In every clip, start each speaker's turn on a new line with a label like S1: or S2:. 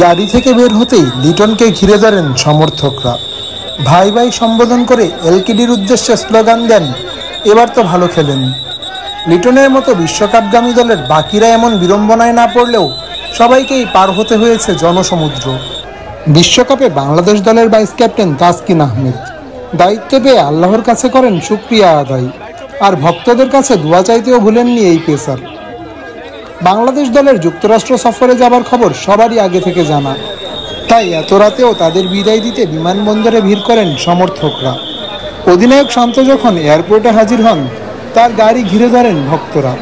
S1: গাড়ি থেকে বের হতেই লিটনকে ঘিরে ধরেন সমর্থকরা। ভাই ভাই সম্বোধন করে এলকেডির উদ্দেশ্যে স্লোগান দেন, এবার তো ভালো খেলেন। লিটনের মতো বিশ্বকাপগামী দলের বাকিরা এমন বিড়ম্বনায় না পড়লেও সবাইকেই পার হতে হয়েছে জনসমুদ্র। বিশ্বকাপে বাংলাদেশ দলের ভাইস ক্যাপ্টেন তাসকিন আহমেদ দায়িত্ব পেয়ে আল্লাহর কাছে করেন শুকরিয়া আদায়, আর ভক্তদের কাছে দোয়া চাইতেও ভুলেননি এই পেসার। বাংলাদেশ দলের যুক্তরাষ্ট্র সফরে যাবার খবর সবারই আগে থেকে জানা, তাই এত রাতেও তাদের বিদায় দিতে বিমানবন্দরে ভিড় করেন সমর্থকরা। অধিনায়ক শান্ত যখন এয়ারপোর্টে হাজির হন, তার গাড়ি ঘিরে ধরেন ভক্তরা।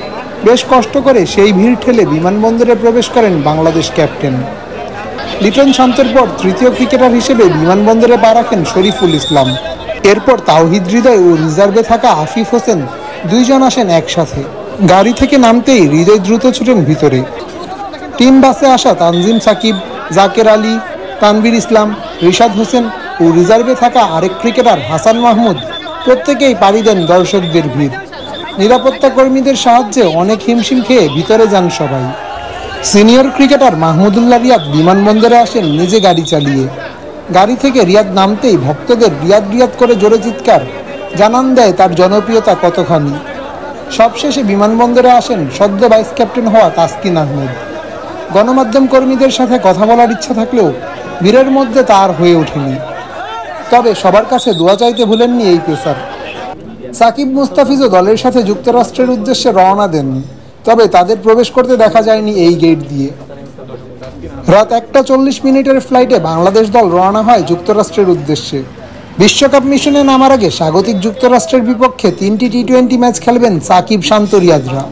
S1: বেশ কষ্ট করে সেই ভিড় ঠেলে বিমানবন্দরে প্রবেশ করেন বাংলাদেশ ক্যাপ্টেন। লিটন শান্তের পর তৃতীয় ক্রিকেটার হিসেবে বিমানবন্দরে পা রাখেন শরীফুল ইসলাম। এরপর তাওহিদ হৃদয় ও রিজার্ভে থাকা আফিফ হোসেন দুইজন আসেন একসাথে। গাড়ি থেকে নামতেই হৃদয় দ্রুত ছুটেন ভিতরে। টিম বাসে আসা তানজিম সাকিব, জাকের আলী, তানভীর ইসলাম, রিশাদ হোসেন ও রিজার্ভে থাকা আরেক ক্রিকেটার হাসান মাহমুদ প্রত্যেকেই পাড়ি দেন দর্শকদের ভিড়। নিরাপত্তা কর্মীদের সাহায্যে অনেক হিমশিম খেয়ে ভিতরে যান সবাই। সিনিয়র ক্রিকেটার মাহমুদুল্লাহ রিয়াদ বিমানবন্দরে আসেন নিজে গাড়ি চালিয়ে। গাড়ি থেকে রিয়াদ নামতেই ভক্তদের রিয়াদ রিয়াদ করে জোরে চিৎকার জানান দেয় তার জনপ্রিয়তা কতখানি। সবশেষে বিমানবন্দরে আসেন সদ্য ভাইস ক্যাপ্টেন হওয়া তাসকিন আহমেদ। গণমাধ্যম কর্মীদের সাথে কথা বলার ইচ্ছা থাকলেও ভিড়ের মধ্যে তা আর হয়ে ওঠেনি। তবে সবার কাছে দোয়া চাইতে ভুলেননি এই পেসার। সাকিব মুস্তাফিজও দলের সাথে যুক্তরাষ্ট্রের উদ্দেশ্যে রওনা দেন, তবে তাদের প্রবেশ করতে দেখা যায়নি এই গেট দিয়ে। রাত 1:40 ফ্লাইটে বাংলাদেশ দল রওনা হয় যুক্তরাষ্ট্রের উদ্দেশ্যে। বিশ্বকাপ মিশনে নামার আগে স্বাগতিক যুক্তরাষ্ট্রের বিপক্ষে 3টি টি-20 ম্যাচ খেলবেন সাকিব, শান্ত, রিয়াদরা।